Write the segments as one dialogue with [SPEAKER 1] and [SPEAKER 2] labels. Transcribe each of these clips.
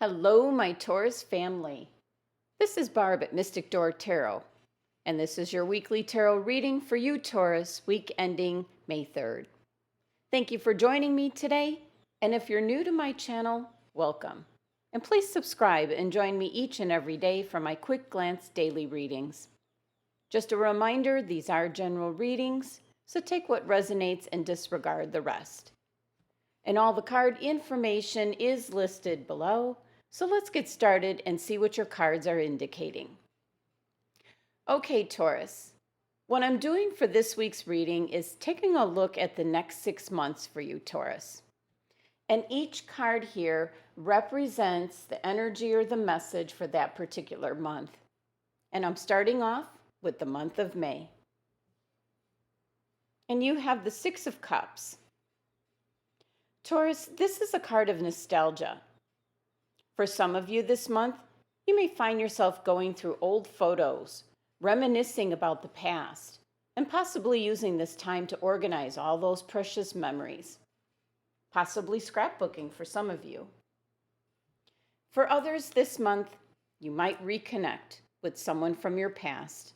[SPEAKER 1] Hello, my Taurus family. This is Barb at Mystic Door Tarot, and this is your weekly tarot reading for you, Taurus, week ending May 3rd. Thank you for joining me today, and if you're new to my channel, welcome. And please subscribe and join me each and every day for my quick glance daily readings. Just a reminder, these are general readings, so take what resonates and disregard the rest. And all the card information is listed below. So let's get started and see what your cards are indicating. Okay, Taurus, what I'm doing for this week's reading is taking a look at the next 6 months for you, Taurus. And each card here represents the energy or the message for that particular month. And I'm starting off with the month of May. And you have the Six of Cups. Taurus, this is a card of nostalgia. For some of you this month, you may find yourself going through old photos, reminiscing about the past, and possibly using this time to organize all those precious memories. Possibly scrapbooking for some of you. For others this month, you might reconnect with someone from your past.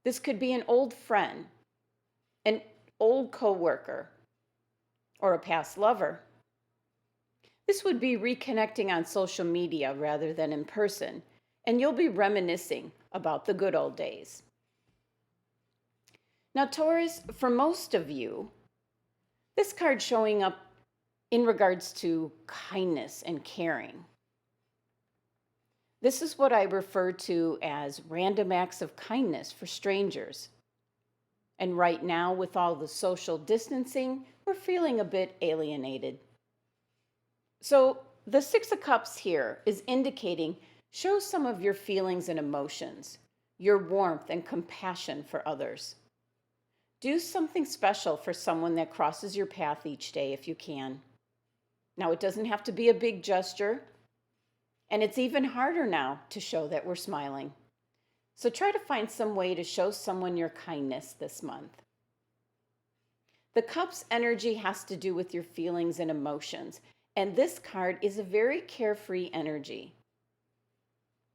[SPEAKER 1] This could be an old friend, an old coworker, or a past lover. This would be reconnecting on social media rather than in person, and you'll be reminiscing about the good old days. Now, Taurus, for most of you, this card showing up in regards to kindness and caring. This is what I refer to as random acts of kindness for strangers. And right now, with all the social distancing, we're feeling a bit alienated. So the Six of Cups here is indicating, show some of your feelings and emotions, your warmth and compassion for others. Do something special for someone that crosses your path each day if you can. Now, it doesn't have to be a big gesture, and it's even harder now to show that we're smiling. So try to find some way to show someone your kindness this month. The Cups energy has to do with your feelings and emotions. And this card is a very carefree energy.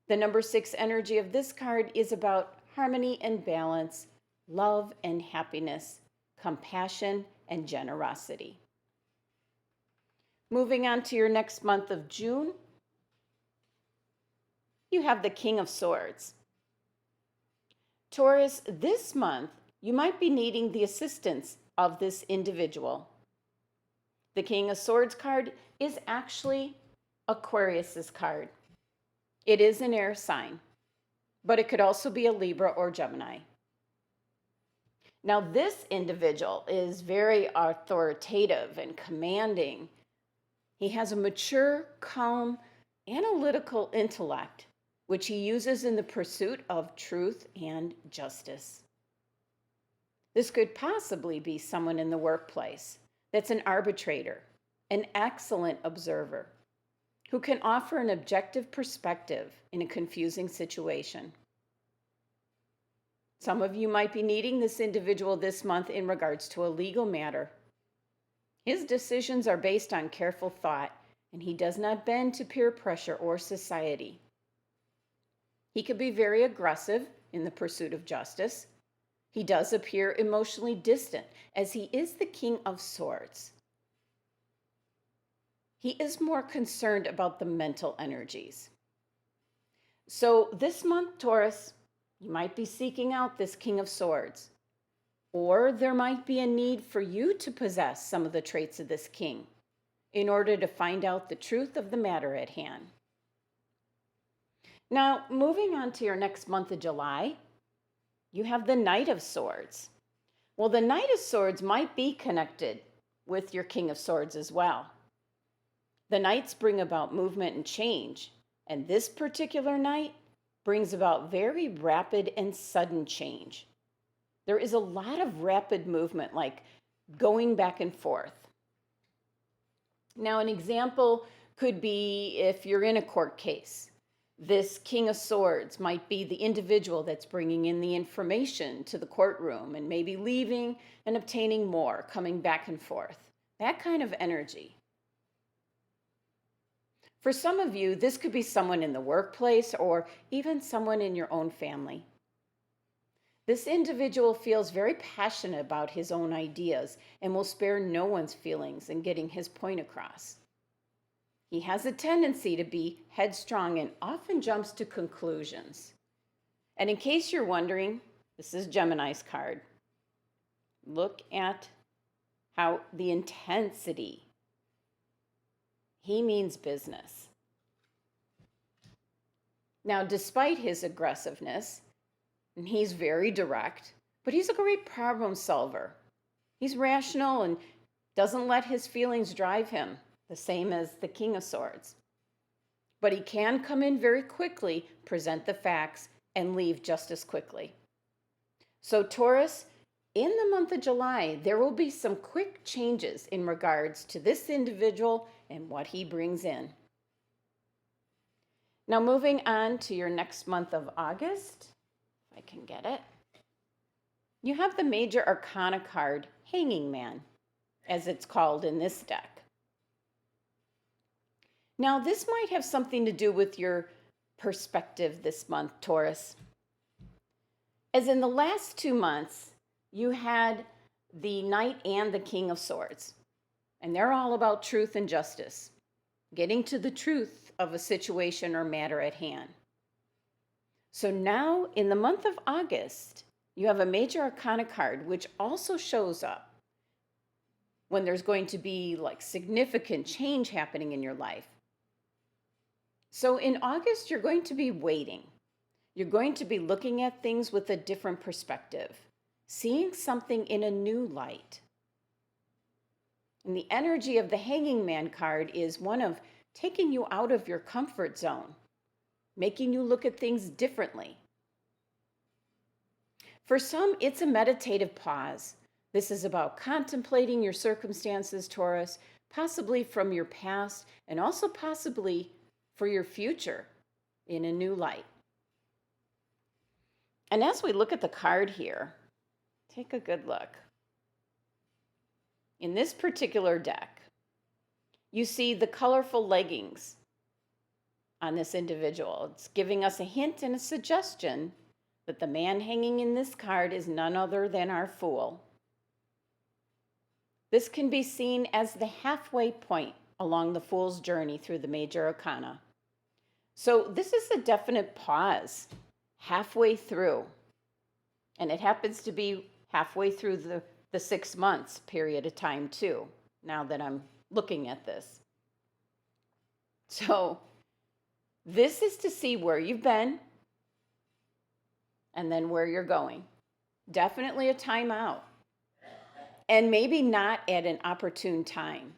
[SPEAKER 1] The number 6 energy of this card is about harmony and balance, love and happiness, compassion and generosity. Moving on to your next month of June, you have the King of Swords. Taurus, this month, you might be needing the assistance of this individual. The King of Swords card is actually Aquarius's card. It is an air sign, but it could also be a Libra or Gemini. Now, this individual is very authoritative and commanding. He has a mature, calm, analytical intellect, which he uses in the pursuit of truth and justice. This could possibly be someone in the workplace that's an arbitrator, an excellent observer, who can offer an objective perspective in a confusing situation. Some of you might be needing this individual this month in regards to a legal matter. His decisions are based on careful thought, and he does not bend to peer pressure or society. He could be very aggressive in the pursuit of justice. He does appear emotionally distant, as he is the King of Swords. He is more concerned about the mental energies. So this month, Taurus, you might be seeking out this King of Swords, or there might be a need for you to possess some of the traits of this king in order to find out the truth of the matter at hand. Now, moving on to your next month of July, you have the Knight of Swords. Well, the Knight of Swords might be connected with your King of Swords as well. The Knights bring about movement and change, and this particular Knight brings about very rapid and sudden change. There is a lot of rapid movement, like going back and forth. Now, an example could be if you're in a court case. This King of Swords might be the individual that's bringing in the information to the courtroom and maybe leaving and obtaining more, coming back and forth. That kind of energy. For some of you, this could be someone in the workplace or even someone in your own family. This individual feels very passionate about his own ideas and will spare no one's feelings in getting his point across. He has a tendency to be headstrong and often jumps to conclusions. And in case you're wondering, this is Gemini's card. Look at how the intensity. He means business. Now, despite his aggressiveness, and he's very direct, but he's a great problem solver. He's rational and doesn't let his feelings drive him, the same as the King of Swords. But he can come in very quickly, present the facts, and leave just as quickly. So Taurus, in the month of July, there will be some quick changes in regards to this individual and what he brings in. Now moving on to your next month of August, if I can get it, you have the Major Arcana card, Hanging Man, as it's called in this deck. Now this might have something to do with your perspective this month, Taurus. As in the last 2 months, you had the Knight and the King of Swords, and they're all about truth and justice, getting to the truth of a situation or matter at hand. So now in the month of August, you have a Major Arcana card, which also shows up when there's going to be like significant change happening in your life. So in August, you're going to be waiting. You're going to be looking at things with a different perspective, seeing something in a new light. And the energy of the Hanging Man card is one of taking you out of your comfort zone, making you look at things differently. For some, it's a meditative pause. This is about contemplating your circumstances, Taurus, possibly from your past and also possibly for your future in a new light. And as we look at the card here, take a good look. In this particular deck, you see the colorful leggings on this individual. It's giving us a hint and a suggestion that the man hanging in this card is none other than our Fool. This can be seen as the halfway point along the Fool's journey through the Major Arcana. So this is a definite pause halfway through. And it happens to be halfway through the 6 months period of time too, now that I'm looking at this. So this is to see where you've been and then where you're going. Definitely a timeout. And maybe not at an opportune time.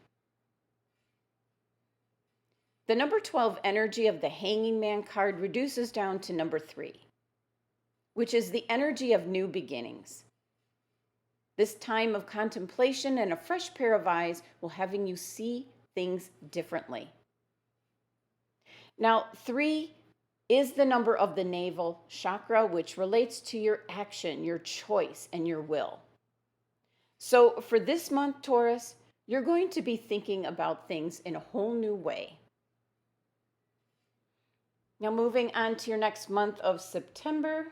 [SPEAKER 1] The number 12 energy of the Hanging Man card reduces down to number 3, which is the energy of new beginnings. This time of contemplation and a fresh pair of eyes will having you see things differently. Now, 3 is the number of the navel chakra, which relates to your action, your choice, and your will. So for this month, Taurus, you're going to be thinking about things in a whole new way. Now moving on to your next month of September,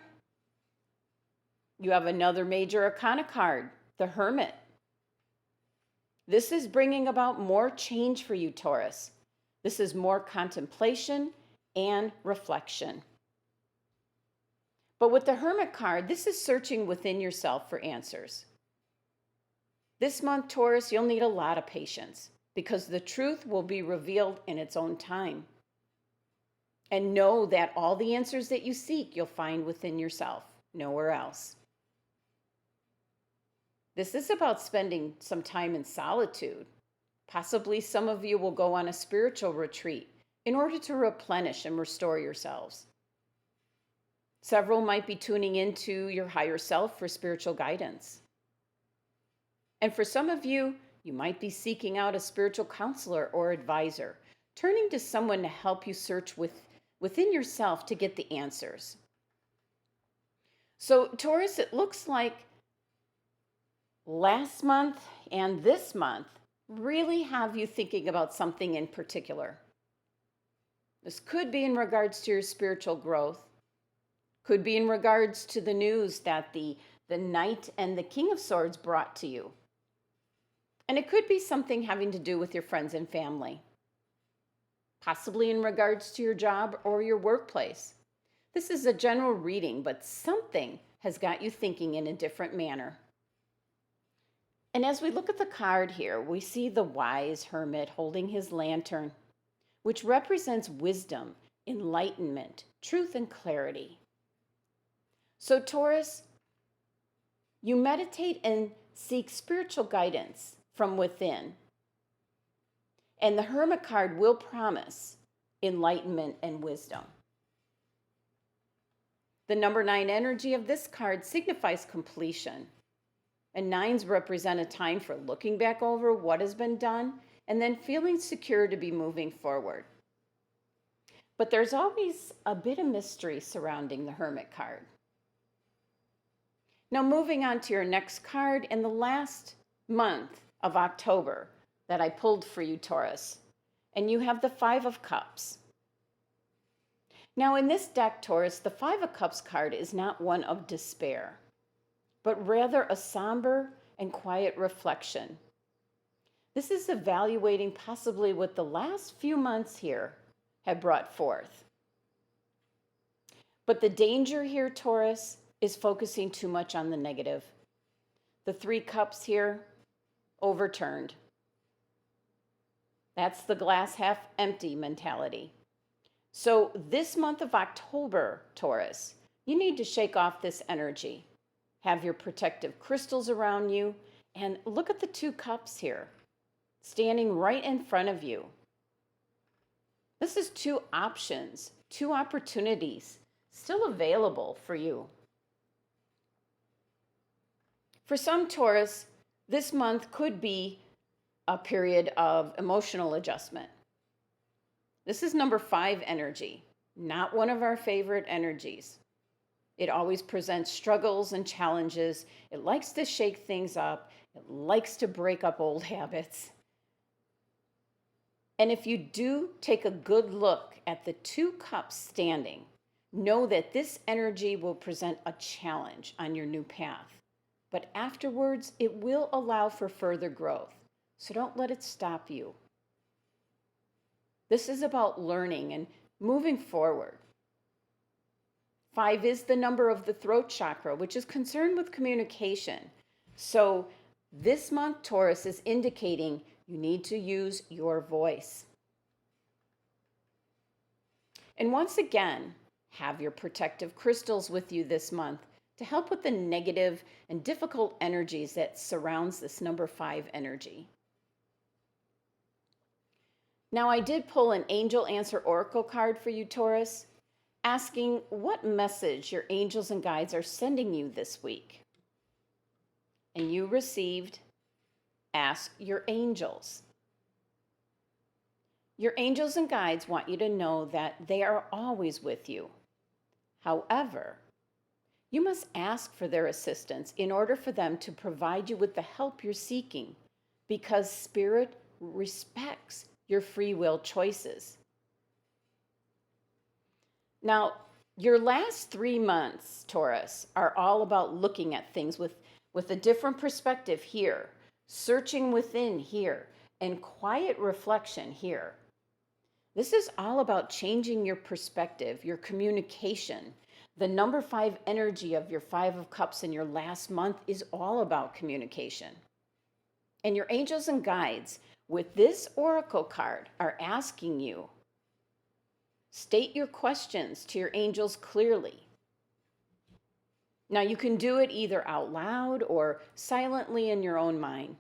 [SPEAKER 1] you have another Major Arcana card, the Hermit. This is bringing about more change for you, Taurus. This is more contemplation and reflection. But with the Hermit card, this is searching within yourself for answers. This month, Taurus, you'll need a lot of patience because the truth will be revealed in its own time. And know that all the answers that you seek, you'll find within yourself, nowhere else. This is about spending some time in solitude. Possibly some of you will go on a spiritual retreat in order to replenish and restore yourselves. Several might be tuning into your higher self for spiritual guidance. And for some of you, you might be seeking out a spiritual counselor or advisor, turning to someone to help you search within yourself to get the answers. So Taurus, it looks like last month and this month really have you thinking about something in particular. This could be in regards to your spiritual growth, could be in regards to the news that the Knight and the King of Swords brought to you. And it could be something having to do with your friends and family, possibly in regards to your job or your workplace. This is a general reading, but something has got you thinking in a different manner. And as we look at the card here, we see the wise hermit holding his lantern, which represents wisdom, enlightenment, truth, and clarity. So, Taurus, you meditate and seek spiritual guidance from within. And the Hermit card will promise enlightenment and wisdom. The number 9 energy of this card signifies completion. And 9s represent a time for looking back over what has been done and then feeling secure to be moving forward. But there's always a bit of mystery surrounding the Hermit card. Now, moving on to your next card, in the last month of October that I pulled for you, Taurus, and you have the 5 of Cups. Now, in this deck, Taurus, the 5 of Cups card is not one of despair, but rather a somber and quiet reflection. This is evaluating possibly what the last few months here have brought forth. But the danger here, Taurus, is focusing too much on the negative. The 3 cups here, overturned. That's the glass half empty mentality. So this month of October, Taurus, you need to shake off this energy. Have your protective crystals around you, and look at the 2 cups here, standing right in front of you. This is 2 options, 2 opportunities still available for you. For some, Taurus, this month could be a period of emotional adjustment. This is number 5 energy, not one of our favorite energies. It always presents struggles and challenges. It likes to shake things up. It likes to break up old habits. And if you do take a good look at the 2 cups standing, know that this energy will present a challenge on your new path. But afterwards, it will allow for further growth. So don't let it stop you. This is about learning and moving forward. 5 is the number of the throat chakra, which is concerned with communication. So this month, Taurus, is indicating you need to use your voice. And once again, have your protective crystals with you this month to help with the negative and difficult energies that surrounds this number 5 energy. Now, I did pull an Angel Answer Oracle card for you, Taurus, asking what message your angels and guides are sending you this week. And you received, ask your angels. Your angels and guides want you to know that they are always with you. However, you must ask for their assistance in order for them to provide you with the help you're seeking, because Spirit respects your free will choices. Now, your last 3 months, Taurus, are all about looking at things with a different perspective here, searching within here, and quiet reflection here. This is all about changing your perspective, your communication. The number 5 energy of your 5 of Cups in your last month is all about communication. And your angels and guides with this oracle card are asking you, state your questions to your angels clearly. Now, you can do it either out loud or silently in your own mind.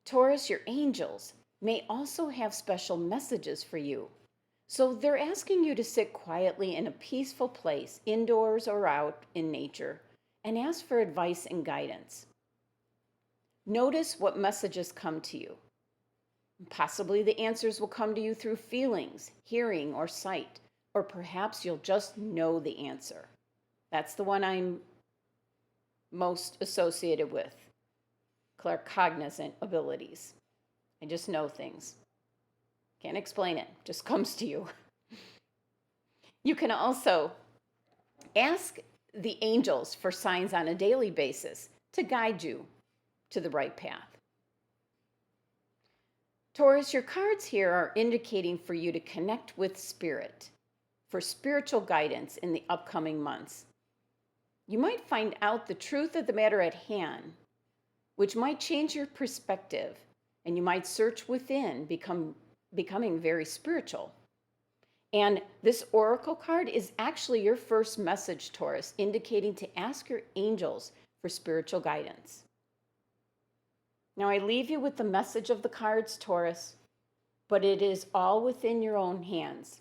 [SPEAKER 1] Taurus, your angels may also have special messages for you. So they're asking you to sit quietly in a peaceful place, indoors or out in nature, and ask for advice and guidance. Notice what messages come to you. Possibly the answers will come to you through feelings, hearing, or sight, or perhaps you'll just know the answer. That's the one I'm most associated with, claircognizant abilities. I just know things. Can't explain it, just comes to you. You can also ask the angels for signs on a daily basis to guide you to the right path. Taurus, your cards here are indicating for you to connect with spirit for spiritual guidance in the upcoming months. You might find out the truth of the matter at hand, which might change your perspective, and you might search within, becoming very spiritual. And this oracle card is actually your first message, Taurus, indicating to ask your angels for spiritual guidance. Now, I leave you with the message of the cards, Taurus, but it is all within your own hands.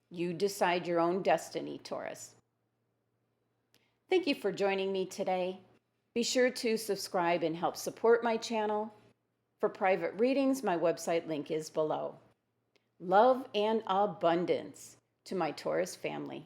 [SPEAKER 1] You decide your own destiny, Taurus. Thank you for joining me today. Be sure to subscribe and help support my channel. For private readings, my website link is below. Love and abundance to my Taurus family.